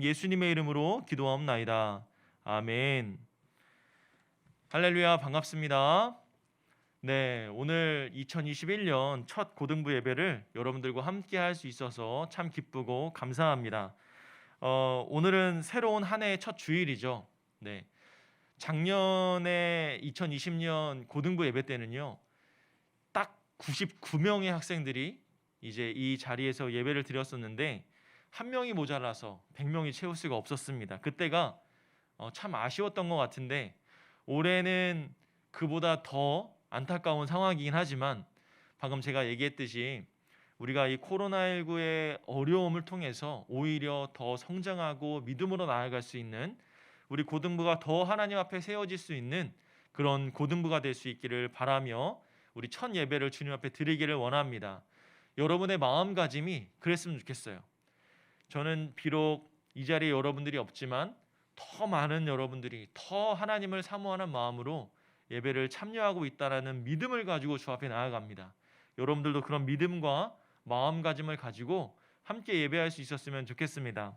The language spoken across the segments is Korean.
예수님의 이름으로 기도하옵나이다. 아멘. 할렐루야, 반갑습니다. 네, 오늘 2021년 첫 고등부 예배를 여러분들과 함께 할 수 있어서 참 기쁘고 감사합니다. 오늘은 새로운 한 해의 첫 주일이죠. 네, 작년에 2020년 고등부 예배 때는요, 딱 99명의 학생들이 이제 이 자리에서 예배를 드렸었는데 한 명이 모자라서 100명이 채울 수가 없었습니다. 그때가 참 아쉬웠던 것 같은데 올해는 그보다 더 안타까운 상황이긴 하지만 방금 제가 얘기했듯이 우리가 이 코로나19의 어려움을 통해서 오히려 더 성장하고 믿음으로 나아갈 수 있는 우리 고등부가 더 하나님 앞에 세워질 수 있는 그런 고등부가 될 수 있기를 바라며 우리 첫 예배를 주님 앞에 드리기를 원합니다. 여러분의 마음가짐이 그랬으면 좋겠어요. 저는 비록 이 자리에 여러분들이 없지만 더 많은 여러분들이 더 하나님을 사모하는 마음으로 예배를 참여하고 있다라는 믿음을 가지고 주 앞에 나아갑니다. 여러분들도 그런 믿음과 마음가짐을 가지고 함께 예배할 수 있었으면 좋겠습니다.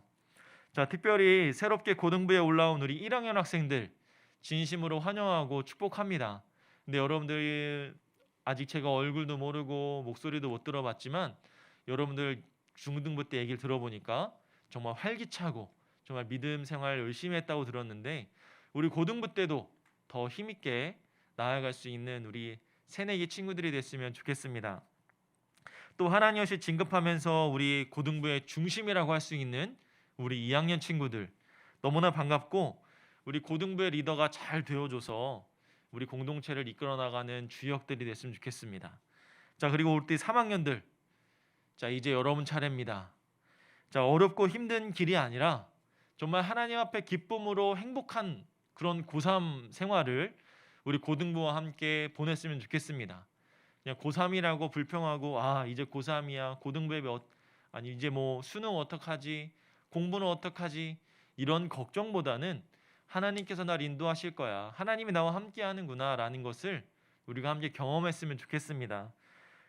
자, 특별히 새롭게 고등부에 올라온 우리 1학년 학생들 진심으로 환영하고 축복합니다. 근데 여러분들 아직 제가 얼굴도 모르고 목소리도 못 들어봤지만 여러분들 중등부 때 얘기를 들어보니까 정말 활기차고 정말 믿음 생활 열심히 했다고 들었는데 우리 고등부 때도 더 힘있게 나아갈 수 있는 우리 새내기 친구들이 됐으면 좋겠습니다. 또 하나님 없이 진급하면서 우리 고등부의 중심이라고 할 수 있는 우리 2학년 친구들 너무나 반갑고 우리 고등부의 리더가 잘 되어줘서 우리 공동체를 이끌어 나가는 주역들이 됐으면 좋겠습니다. 자, 그리고 우리 3학년들, 자, 이제 여러분 차례입니다. 자, 어렵고 힘든 길이 아니라 정말 하나님 앞에 기쁨으로 행복한 그런 고3 생활을 우리 고등부와 함께 보냈으면 좋겠습니다. 그냥 고3이라고 불평하고 이제 고3이야 고등부에 아니 이제 뭐 수능 어떡하지 공부는 어떡하지 이런 걱정보다는 하나님께서 날 인도하실 거야, 하나님이 나와 함께 하는구나 라는 것을 우리가 함께 경험했으면 좋겠습니다.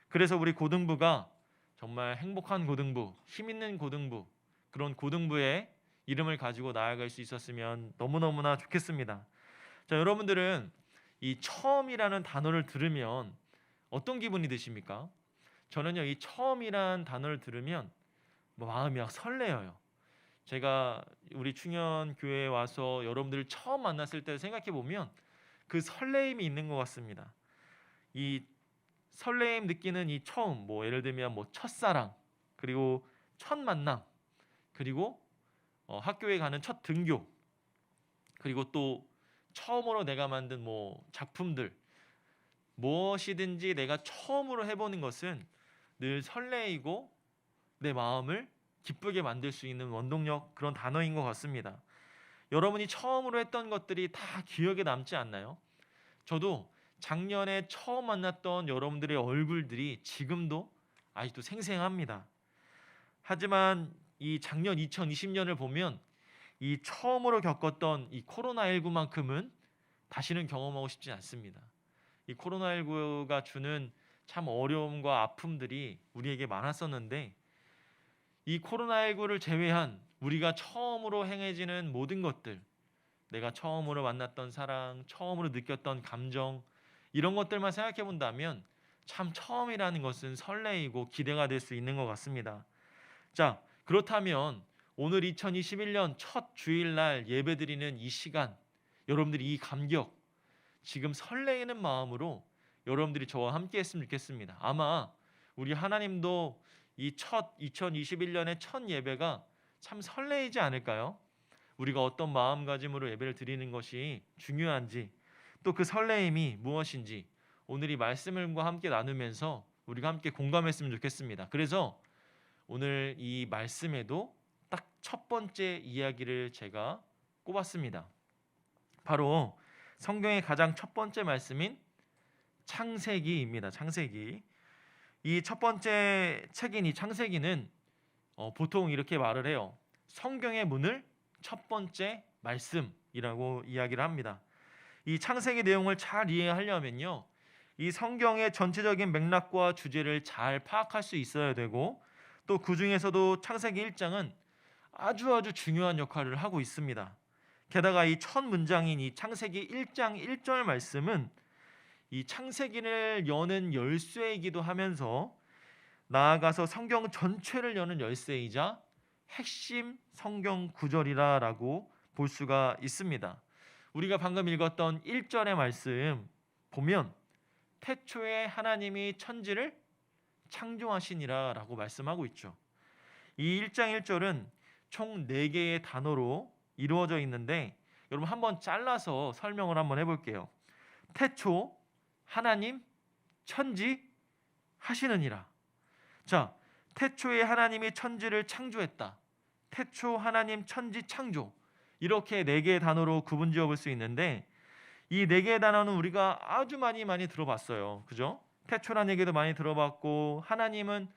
그래서 우리 고등부가 정말 행복한 고등부, 힘있는 고등부, 그런 고등부의 이름을 가지고 나아갈 수 있었으면 너무너무나 좋겠습니다. 자, 여러분들은 이 처음이라는 단어를 들으면 어떤 기분이 드십니까? 저는요, 이 처음이라는 단어를 들으면 마음이 막 설레어요. 제가 우리 충현 교회에 와서 여러분들을 처음 만났을 때 생각해 보면 그 설레임이 있는 것 같습니다. 이 설레임 느끼는 이 처음, 뭐 예를 들면 뭐 첫사랑, 그리고 첫 만남, 그리고 학교에 가는 첫 등교, 그리고 또 처음으로 내가 만든 뭐 작품들, 무엇이든지 내가 처음으로 해보는 것은 늘 설레이고 내 마음을 기쁘게 만들 수 있는 원동력, 그런 단어인 것 같습니다. 여러분이 처음으로 했던 것들이 다 기억에 남지 않나요? 저도 작년에 처음 만났던 여러분들의 얼굴들이 지금도 아직도 생생합니다. 하지만 이 작년 2020년을 보면 이 처음으로 겪었던 이 코로나19만큼은 다시는 경험하고 싶지 않습니다. 이 코로나19가 주는 참 어려움과 아픔들이 우리에게 많았었는데 이 코로나19를 제외한 우리가 처음으로 행해지는 모든 것들, 내가 처음으로 만났던 사랑, 처음으로 느꼈던 감정, 이런 것들만 생각해 본다면 참 처음이라는 것은 설레이고 기대가 될 수 있는 것 같습니다. 자, 그렇다면 오늘 2021년 첫 주일날 예배드리는 이 시간, 여러분들이 이 감격, 지금 설레이는 마음으로 여러분들이 저와 함께 했으면 좋겠습니다. 아마 우리 하나님도 이 첫 2021년의 첫 예배가 참 설레이지 않을까요? 우리가 어떤 마음가짐으로 예배를 드리는 것이 중요한지, 또 그 설레임이 무엇인지 오늘 이 말씀과 함께 나누면서 우리가 함께 공감했으면 좋겠습니다. 그래서 오늘 이 말씀에도 딱 첫 번째 이야기를 제가 꼽았습니다. 바로 성경의 가장 첫 번째 말씀인 창세기입니다. 창세기. 이 첫 번째 책인 이 창세기는 보통 이렇게 말을 해요. 성경의 문을 첫 번째 말씀이라고 이야기를 합니다. 이 창세기 내용을 잘 이해하려면요, 이 성경의 전체적인 맥락과 주제를 잘 파악할 수 있어야 되고, 또 그 중에서도 창세기 1장은 아주 중요한 역할을 하고 있습니다. 게다가 이 첫 문장인 이 창세기 1장 1절 말씀은 이 창세기를 여는 열쇠이기도 하면서 나아가서 성경 전체를 여는 열쇠이자 핵심 성경 구절이라고 볼 수가 있습니다. 우리가 방금 읽었던 1절의 말씀 보면 태초에 하나님이 천지를 창조하시니라라고 말씀하고 있죠. 이 1장 1절은 총 4개의 단어로 이루어져 있는데 여러분 한번 잘라서 설명을 한번 해볼게요. 태초 하나님 천지 하시느니라. 자, 태초에 하나님이 천지를 창조했다. 태초 하나님 천지 창조. 이렇게 4개의 단어로 구분지어 볼 수 있는데 이 4개의 단어는 우리가 아주 많이 들어봤어요. 그죠? 태초라는 얘기도 많이 들어봤고 하나님은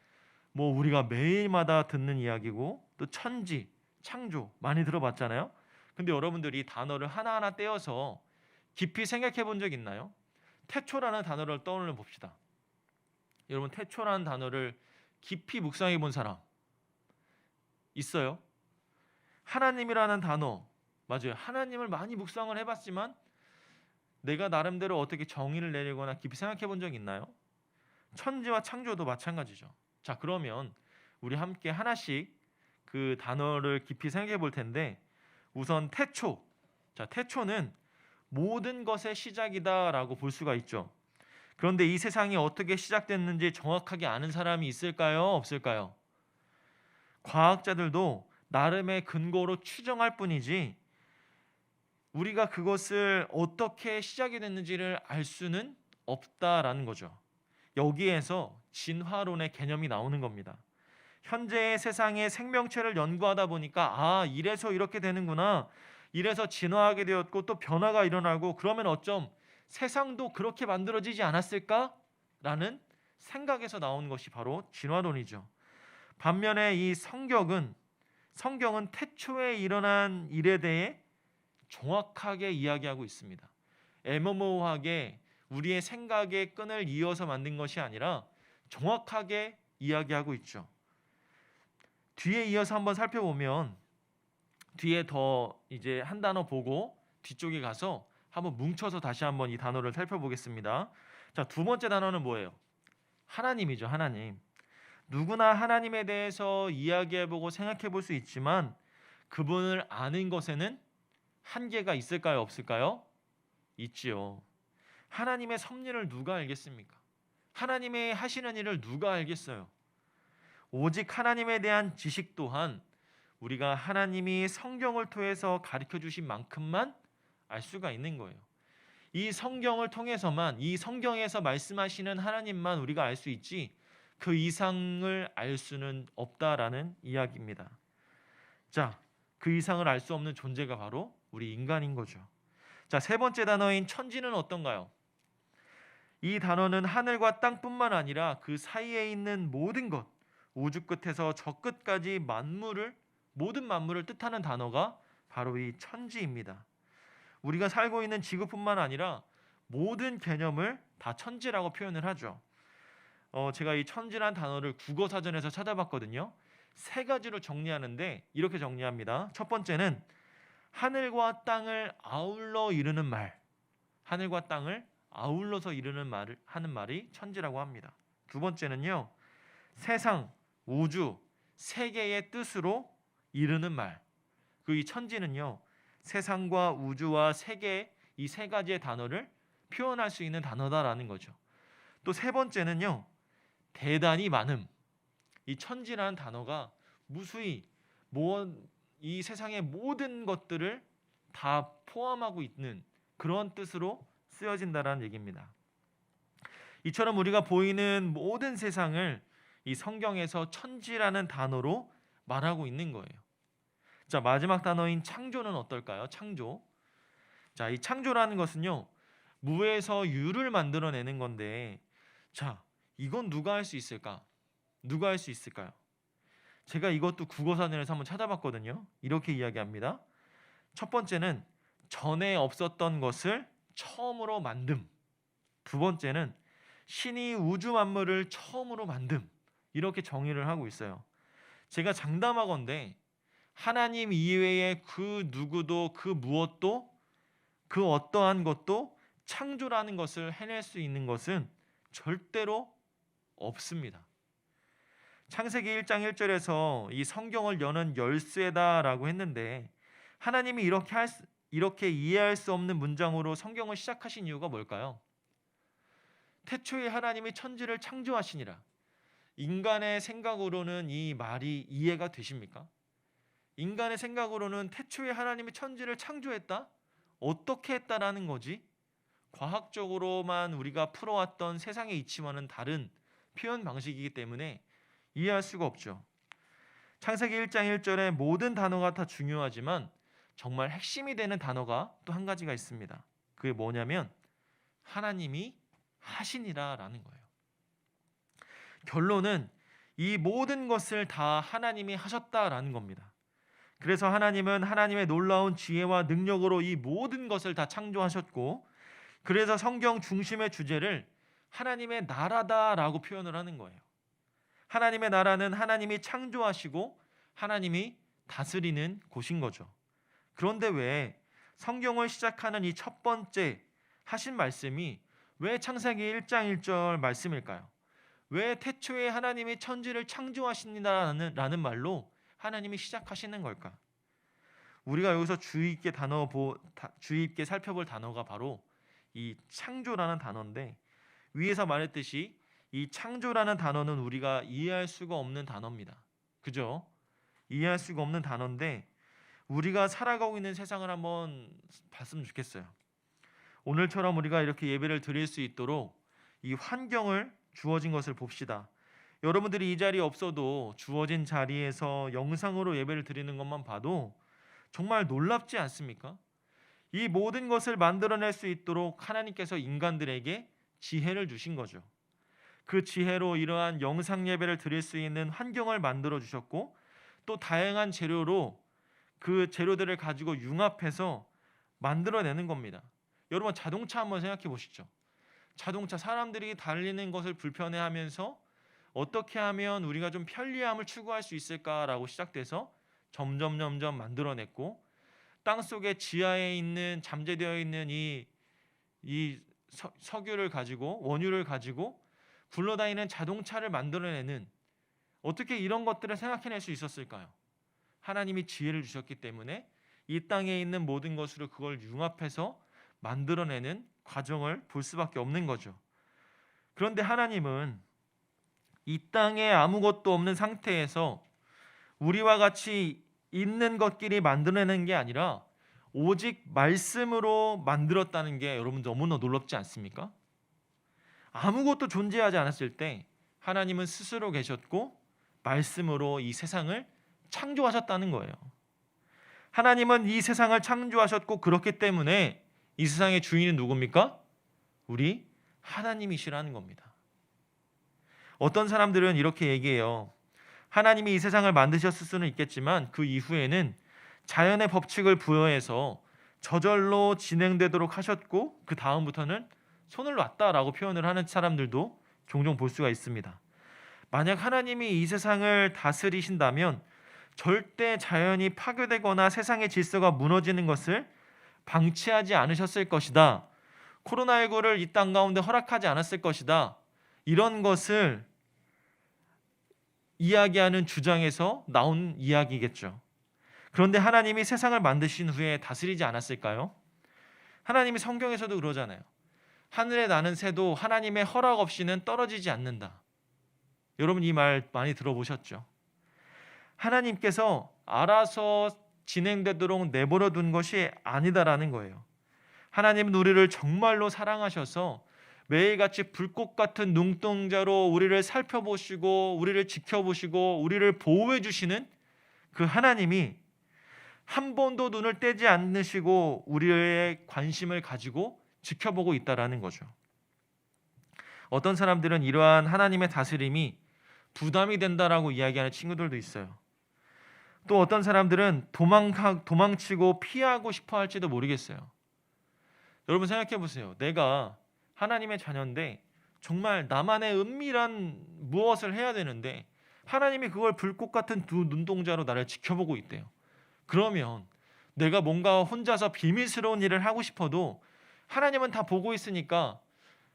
뭐 우리가 매일마다 듣는 이야기고 또 천지, 창조 많이 들어봤잖아요. 근데 여러분들이 이 단어를 하나하나 떼어서 깊이 생각해 본 적 있나요? 태초라는 단어를 떠올려 봅시다. 여러분 태초라는 단어를 깊이 묵상해 본 사람 있어요? 하나님이라는 단어 맞아요. 하나님을 많이 묵상을 해봤지만 내가 나름대로 어떻게 정의를 내리거나 깊이 생각해 본 적 있나요? 천지와 창조도 마찬가지죠. 자, 그러면 우리 함께 하나씩 그 단어를 깊이 생각해 볼 텐데 우선 태초. 자, 태초는 모든 것의 시작이다라고 볼 수가 있죠. 그런데 이 세상이 어떻게 시작됐는지 정확하게 아는 사람이 있을까요? 없을까요? 과학자들도 나름의 근거로 추정할 뿐이지 우리가 그것을 어떻게 시작이 됐는지를 알 수는 없다라는 거죠. 여기에서 진화론의 개념이 나오는 겁니다. 현재의 세상의 생명체를 연구하다 보니까 이래서 이렇게 되는구나. 이래서 진화하게 되었고 또 변화가 일어나고 그러면 어쩜 세상도 그렇게 만들어지지 않았을까? 라는 생각에서 나온 것이 바로 진화론이죠. 반면에 이 성경은 태초에 일어난 일에 대해 정확하게 이야기하고 있습니다. 애매모호하게 우리의 생각의 끈을 이어서 만든 것이 아니라 정확하게 이야기하고 있죠. 뒤에 이어서 한번 살펴보면 뒤에 더 이제 한 단어 보고 뒤쪽에 가서 한번 뭉쳐서 다시 한번 이 단어를 살펴보겠습니다. 자, 두 번째 단어는 뭐예요? 하나님이죠. 하나님. 누구나 하나님에 대해서 이야기해보고 생각해볼 수 있지만 그분을 아는 것에는 한계가 있을까요? 없을까요? 있지요. 하나님의 섭리를 누가 알겠습니까? 하나님의 하시는 일을 누가 알겠어요? 오직 하나님에 대한 지식 또한 우리가 하나님이 성경을 통해서 가르쳐 주신 만큼만 알 수가 있는 거예요. 이 성경을 통해서만, 이 성경에서 말씀하시는 하나님만 우리가 알 수 있지 그 이상을 알 수는 없다라는 이야기입니다. 자, 그 이상을 알 수 없는 존재가 바로 우리 인간인 거죠. 자, 세 번째 단어인 천지는 어떤가요? 이 단어는 하늘과 땅뿐만 아니라 그 사이에 있는 모든 것, 우주 끝에서 저 끝까지 모든 만물을 뜻하는 단어가 바로 이 천지입니다. 우리가 살고 있는 지구뿐만 아니라 모든 개념을 다 천지라고 표현을 하죠. 제가 이 천지란 단어를 국어사전에서 찾아봤거든요. 3가지로 정리하는데 이렇게 정리합니다. 첫 번째는 하늘과 땅을 아울러 이루는 말. 하늘과 땅을 아울러서 하는 말이 천지라고 합니다. 두 번째는요. 세상, 우주, 세계의 뜻으로 이루는 말. 그 이 천지는요. 세상과 우주와 세계 이 3가지의 단어를 표현할 수 있는 단어다라는 거죠. 또 세 번째는요. 대단히 많음. 이 천지라는 단어가 무수히 이 세상의 모든 것들을 다 포함하고 있는 그런 뜻으로 쓰여진다라는 얘기입니다. 이처럼 우리가 보이는 모든 세상을 이 성경에서 천지라는 단어로 말하고 있는 거예요. 자, 마지막 단어인 창조는 어떨까요? 창조. 자, 이 창조라는 것은요. 무에서 유를 만들어내는 건데 자, 이건 누가 할 수 있을까? 누가 할 수 있을까요? 제가 이것도 국어사전에서 한번 찾아봤거든요. 이렇게 이야기합니다. 첫 번째는 전에 없었던 것을 처음으로 만듦. 두 번째는 신이 우주 만물을 처음으로 만듦. 이렇게 정의를 하고 있어요. 제가 장담하건대 하나님 이외에 그 누구도 그 무엇도 그 어떠한 것도 창조라는 것을 해낼 수 있는 것은 절대로 없습니다. 창세기 1장 1절에서 이 성경을 여는 열쇠다라고 했는데 하나님이 이렇게 이해할 수 없는 문장으로 성경을 시작하신 이유가 뭘까요? 태초에 하나님이 천지를 창조하시니라. 인간의 생각으로는 이 말이 이해가 되십니까? 인간의 생각으로는 태초에 하나님이 천지를 창조했다? 어떻게 했다라는 거지? 과학적으로만 우리가 풀어왔던 세상의 이치와는 다른 표현 방식이기 때문에 이해할 수가 없죠. 창세기 1장 1절에 모든 단어가 다 중요하지만 정말 핵심이 되는 단어가 또 한 가지가 있습니다. 그게 뭐냐면 하나님이 하시니라라는 거예요. 결론은 이 모든 것을 다 하나님이 하셨다라는 겁니다. 그래서 하나님은 하나님의 놀라운 지혜와 능력으로 이 모든 것을 다 창조하셨고, 그래서 성경 중심의 주제를 하나님의 나라다라고 표현을 하는 거예요. 하나님의 나라는 하나님이 창조하시고 하나님이 다스리는 곳인 거죠. 그런데 왜 성경을 시작하는 이 첫 번째 하신 말씀이 왜 창세기 1장 1절 말씀일까요? 왜 태초에 하나님이 천지를 창조하시니라는 말로 하나님이 시작하시는 걸까? 우리가 여기서 주의 깊게 살펴볼 단어가 바로 이 창조라는 단어인데, 위에서 말했듯이 이 창조라는 단어는 우리가 이해할 수가 없는 단어입니다. 그죠? 이해할 수가 없는 단어인데 우리가 살아가고 있는 세상을 한번 봤으면 좋겠어요. 오늘처럼 우리가 이렇게 예배를 드릴 수 있도록 이 환경을 주어진 것을 봅시다. 여러분들이 이 자리에 없어도 주어진 자리에서 영상으로 예배를 드리는 것만 봐도 정말 놀랍지 않습니까? 이 모든 것을 만들어낼 수 있도록 하나님께서 인간들에게 지혜를 주신 거죠. 그 지혜로 이러한 영상 예배를 드릴 수 있는 환경을 만들어 주셨고, 또 다양한 재료로 그 재료들을 가지고 융합해서 만들어내는 겁니다. 여러분, 자동차 한번 생각해 보시죠. 자동차, 사람들이 달리는 것을 불편해하면서 어떻게 하면 우리가 좀 편리함을 추구할 수 있을까라고 시작돼서 점점 만들어냈고, 땅속에 지하에 있는 잠재되어 있는 이 석유를 가지고, 원유를 가지고 굴러다니는 자동차를 만들어내는, 어떻게 이런 것들을 생각해낼 수 있었을까요? 하나님이 지혜를 주셨기 때문에 이 땅에 있는 모든 것으로 그걸 융합해서 만들어내는 과정을 볼 수밖에 없는 거죠. 그런데 하나님은 이 땅에 아무것도 없는 상태에서 우리와 같이 있는 것끼리 만들어내는 게 아니라 오직 말씀으로 만들었다는 게 여러분 너무나 놀랍지 않습니까? 아무것도 존재하지 않았을 때 하나님은 스스로 계셨고 말씀으로 이 세상을 창조하셨다는 거예요. 하나님은 이 세상을 창조하셨고, 그렇기 때문에 이 세상의 주인은 누굽니까? 우리 하나님이시라는 겁니다. 어떤 사람들은 이렇게 얘기해요. 하나님이 이 세상을 만드셨을 수는 있겠지만 그 이후에는 자연의 법칙을 부여해서 저절로 진행되도록 하셨고 그 다음부터는 손을 놨다라고 표현을 하는 사람들도 종종 볼 수가 있습니다. 만약 하나님이 이 세상을 다스리신다면 절대 자연이 파괴되거나 세상의 질서가 무너지는 것을 방치하지 않으셨을 것이다. 코로나19를 이 땅 가운데 허락하지 않았을 것이다. 이런 것을 이야기하는 주장에서 나온 이야기겠죠. 그런데 하나님이 세상을 만드신 후에 다스리지 않았을까요? 하나님이 성경에서도 그러잖아요. 하늘에 나는 새도 하나님의 허락 없이는 떨어지지 않는다. 여러분, 이 말 많이 들어보셨죠? 하나님께서 알아서 진행되도록 내버려 둔 것이 아니다라는 거예요. 하나님은 우리를 정말로 사랑하셔서 매일같이 불꽃 같은 눈동자로 우리를 살펴보시고 우리를 지켜보시고 우리를 보호해 주시는 그 하나님이 한 번도 눈을 떼지 않으시고 우리의 관심을 가지고 지켜보고 있다라는 거죠. 어떤 사람들은 이러한 하나님의 다스림이 부담이 된다라고 이야기하는 친구들도 있어요. 또 어떤 사람들은 도망치고 피하고 싶어 할지도 모르겠어요. 여러분 생각해 보세요. 내가 하나님의 자녀인데 정말 나만의 은밀한 무엇을 해야 되는데 하나님이 그걸 불꽃 같은 두 눈동자로 나를 지켜보고 있대요. 그러면 내가 뭔가 혼자서 비밀스러운 일을 하고 싶어도 하나님은 다 보고 있으니까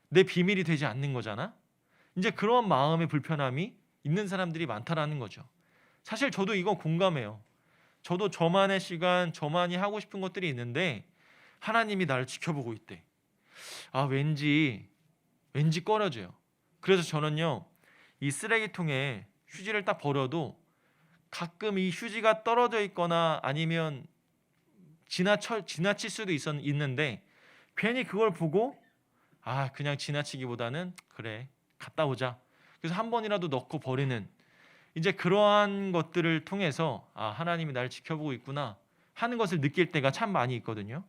내 비밀이 되지 않는 거잖아. 이제 그런 마음의 불편함이 있는 사람들이 많다라는 거죠. 사실 저도 이거 공감해요. 저도 저만의 시간, 저만이 하고 싶은 것들이 있는데 하나님이 나를 지켜보고 있대. 왠지 꺼려져요. 그래서 저는요, 이 쓰레기통에 휴지를 딱 버려도 가끔 이 휴지가 떨어져 있거나 아니면 지나칠 수도 있는데 괜히 그걸 보고 그냥 지나치기보다는 그래 갔다 오자. 그래서 한 번이라도 넣고 버리는, 이제 그러한 것들을 통해서 하나님이 나를 지켜보고 있구나 하는 것을 느낄 때가 참 많이 있거든요.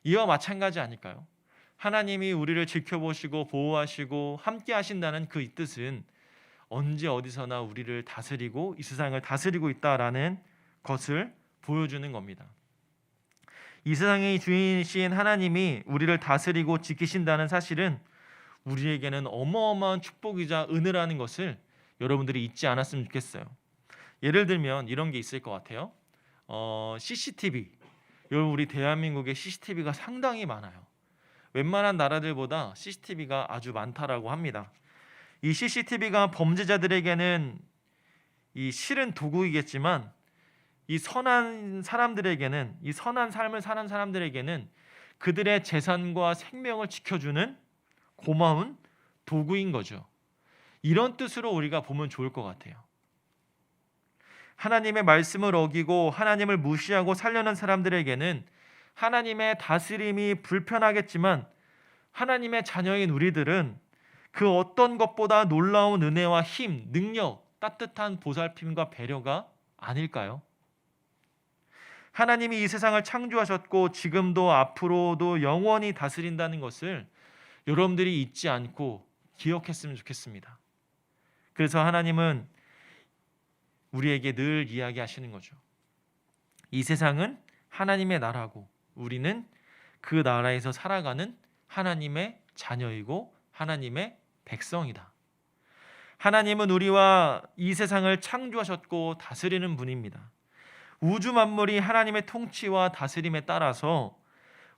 이와 마찬가지 아닐까요? 하나님이 우리를 지켜보시고 보호하시고 함께 하신다는 그 뜻은 언제 어디서나 우리를 다스리고 이 세상을 다스리고 있다라는 것을 보여주는 겁니다. 이 세상의 주인이신 하나님이 우리를 다스리고 지키신다는 사실은 우리에게는 어마어마한 축복이자 은혜라는 것을 여러분들이 잊지 않았으면 좋겠어요. 예를 들면 이런 게 있을 것 같아요. CCTV. 우리 대한민국에 CCTV가 상당히 많아요. 웬만한 나라들보다 CCTV가 아주 많다라고 합니다. 이 CCTV가 범죄자들에게는 이 실은 도구이겠지만 이 선한 사람들에게는, 이 선한 삶을 사는 사람들에게는 그들의 재산과 생명을 지켜주는 고마운 도구인 거죠. 이런 뜻으로 우리가 보면 좋을 것 같아요. 하나님의 말씀을 어기고 하나님을 무시하고 살려는 사람들에게는 하나님의 다스림이 불편하겠지만 하나님의 자녀인 우리들은 그 어떤 것보다 놀라운 은혜와 힘, 능력, 따뜻한 보살핌과 배려가 아닐까요? 하나님이 이 세상을 창조하셨고 지금도 앞으로도 영원히 다스린다는 것을 여러분들이 잊지 않고 기억했으면 좋겠습니다. 그래서 하나님은 우리에게 늘 이야기하시는 거죠. 이 세상은 하나님의 나라고 우리는 그 나라에서 살아가는 하나님의 자녀이고 하나님의 백성이다. 하나님은 우리와 이 세상을 창조하셨고 다스리는 분입니다. 우주 만물이 하나님의 통치와 다스림에 따라서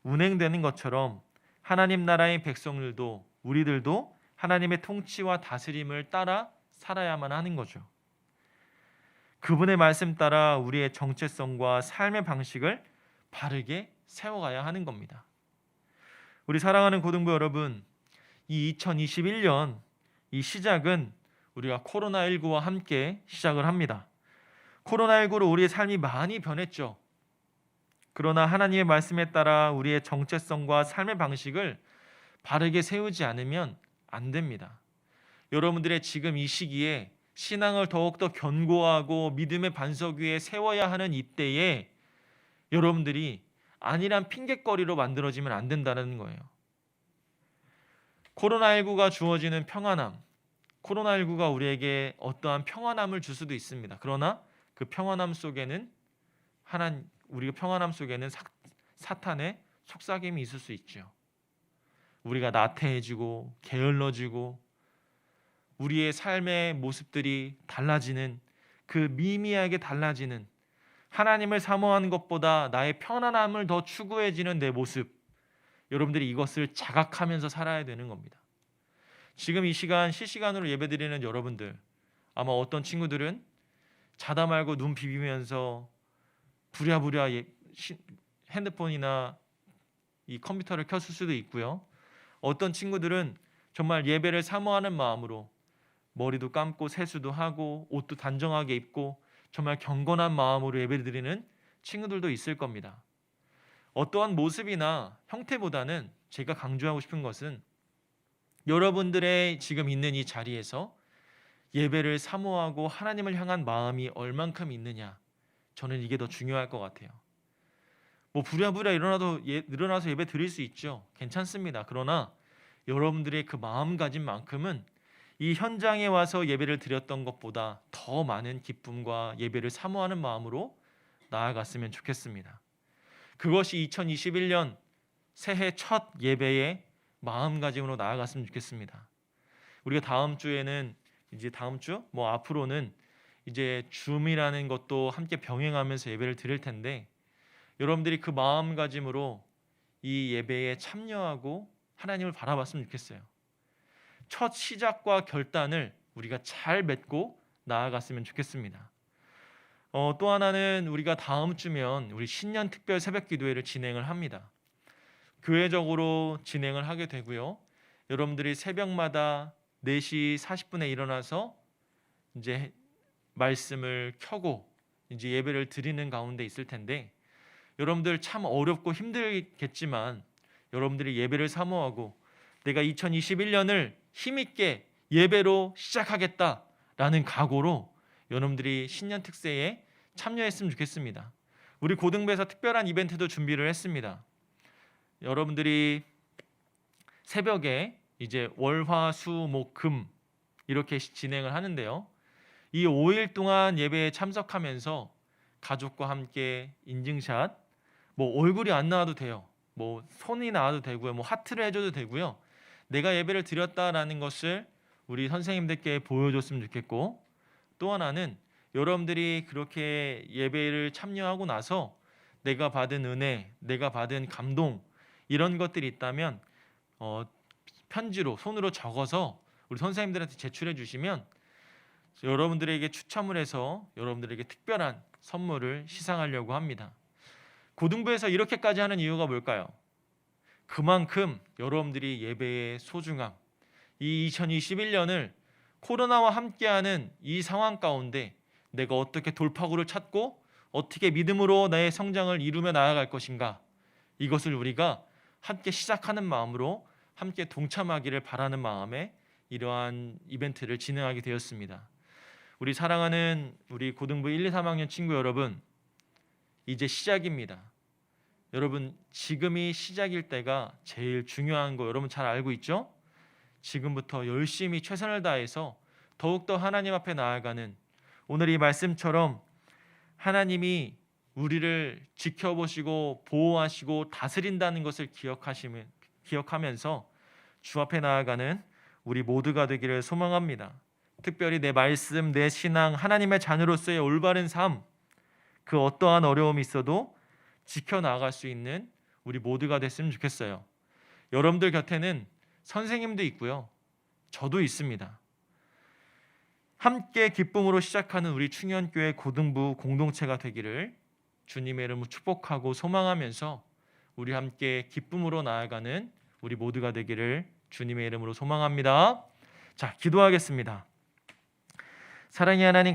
운행되는 것처럼 하나님 나라의 백성들도 우리들도 하나님의 통치와 다스림을 따라 살아야만 하는 거죠. 그분의 말씀 따라 우리의 정체성과 삶의 방식을 바르게 세워가야 하는 겁니다. 우리 사랑하는 고등부 여러분, 이 2021년 이 시작은 우리가 코로나19와 함께 시작을 합니다. 코로나19로 우리의 삶이 많이 변했죠. 그러나 하나님의 말씀에 따라 우리의 정체성과 삶의 방식을 바르게 세우지 않으면 안 됩니다. 여러분들의 지금 이 시기에 신앙을 더욱더 견고하고 믿음의 반석 위에 세워야 하는 이때에 여러분들이 아니란 핑곗거리로 만들어지면 안 된다는 거예요. 코로나19가 주어지는 평안함, 코로나19가 우리에게 어떠한 평안함을 줄 수도 있습니다. 그러나 그 평안함 속에는 우리가 평안함 속에는 사탄의 속삭임이 있을 수 있죠. 우리가 나태해지고 게을러지고 우리의 삶의 모습들이 달라지는, 그 미미하게 달라지는, 하나님을 사모하는 것보다 나의 편안함을 더 추구해지는 내 모습, 여러분들이 이것을 자각하면서 살아야 되는 겁니다. 지금 이 시간 실시간으로 예배드리는 여러분들, 아마 어떤 친구들은 자다 말고 눈 비비면서 부랴부랴 핸드폰이나 이 컴퓨터를 켰을 수도 있고요. 어떤 친구들은 정말 예배를 사모하는 마음으로 머리도 감고 세수도 하고 옷도 단정하게 입고 정말 경건한 마음으로 예배를 드리는 친구들도 있을 겁니다. 어떠한 모습이나 형태보다는 제가 강조하고 싶은 것은 여러분들의 지금 있는 이 자리에서 예배를 사모하고 하나님을 향한 마음이 얼만큼 있느냐, 저는 이게 더 중요할 것 같아요. 부랴부랴 일어나서 예배 드릴 수 있죠. 괜찮습니다. 그러나 여러분들의 그 마음가짐만큼은 이 현장에 와서 예배를 드렸던 것보다 더 많은 기쁨과 예배를 사모하는 마음으로 나아갔으면 좋겠습니다. 그것이 2021년 새해 첫 예배의 마음가짐으로 나아갔으면 좋겠습니다. 우리가 다음 주에는 이제 앞으로는 이제 줌이라는 것도 함께 병행하면서 예배를 드릴 텐데 여러분들이 그 마음가짐으로 이 예배에 참여하고 하나님을 바라봤으면 좋겠어요. 첫 시작과 결단을 우리가 잘 맺고 나아갔으면 좋겠습니다. 또 하나는 우리가 다음 주면 우리 신년 특별 새벽 기도회를 진행을 합니다. 교회적으로 진행을 하게 되고요. 여러분들이 새벽마다 4시 40분에 일어나서 이제 말씀을 켜고 이제 예배를 드리는 가운데 있을 텐데 여러분들 참 어렵고 힘들겠지만 여러분들이 예배를 사모하고 내가 2021년을 힘있게 예배로 시작하겠다라는 각오로 여러분들이 신년 특세에 참여했으면 좋겠습니다. 우리 고등부에서 특별한 이벤트도 준비를 했습니다. 여러분들이 새벽에 이제 월, 화, 수, 목, 금 이렇게 진행을 하는데요. 이 5일 동안 예배에 참석하면서 가족과 함께 인증샷, 뭐 얼굴이 안 나와도 돼요. 뭐 손이 나와도 되고요. 뭐 하트를 해줘도 되고요. 내가 예배를 드렸다라는 것을 우리 선생님들께 보여줬으면 좋겠고, 또 하나는 여러분들이 그렇게 예배를 참여하고 나서 내가 받은 은혜, 내가 받은 감동 이런 것들이 있다면 편지로 손으로 적어서 우리 선생님들한테 제출해 주시면 여러분들에게 추첨을 해서 여러분들에게 특별한 선물을 시상하려고 합니다. 고등부에서 이렇게까지 하는 이유가 뭘까요? 그만큼 여러분들이 예배의 소중함, 이 2021년을 코로나와 함께하는 이 상황 가운데 내가 어떻게 돌파구를 찾고 어떻게 믿음으로 나의 성장을 이루며 나아갈 것인가, 이것을 우리가 함께 시작하는 마음으로 함께 동참하기를 바라는 마음에 이러한 이벤트를 진행하게 되었습니다. 우리 사랑하는 우리 고등부 1, 2, 3학년 친구 여러분, 이제 시작입니다. 여러분, 지금이 시작일 때가 제일 중요한 거 여러분 잘 알고 있죠? 지금부터 열심히 최선을 다해서 더욱더 하나님 앞에 나아가는, 오늘 이 말씀처럼 하나님이 우리를 지켜보시고 보호하시고 다스린다는 것을 기억하면서 주 앞에 나아가는 우리 모두가 되기를 소망합니다. 특별히 내 말씀, 내 신앙, 하나님의 자녀로서의 올바른 삶, 그 어떠한 어려움이 있어도 지켜나갈 수 있는 우리 모두가 됐으면 좋겠어요. 여러분들 곁에는 선생님도 있고요. 저도 있습니다. 함께 기쁨으로 시작하는 우리 충현교회 고등부 공동체가 되기를 주님의 이름으로 축복하고 소망하면서 우리 함께 기쁨으로 나아가는 우리 모두가 되기를 주님의 이름으로 소망합니다. 자, 기도하겠습니다. 사랑의 하나님,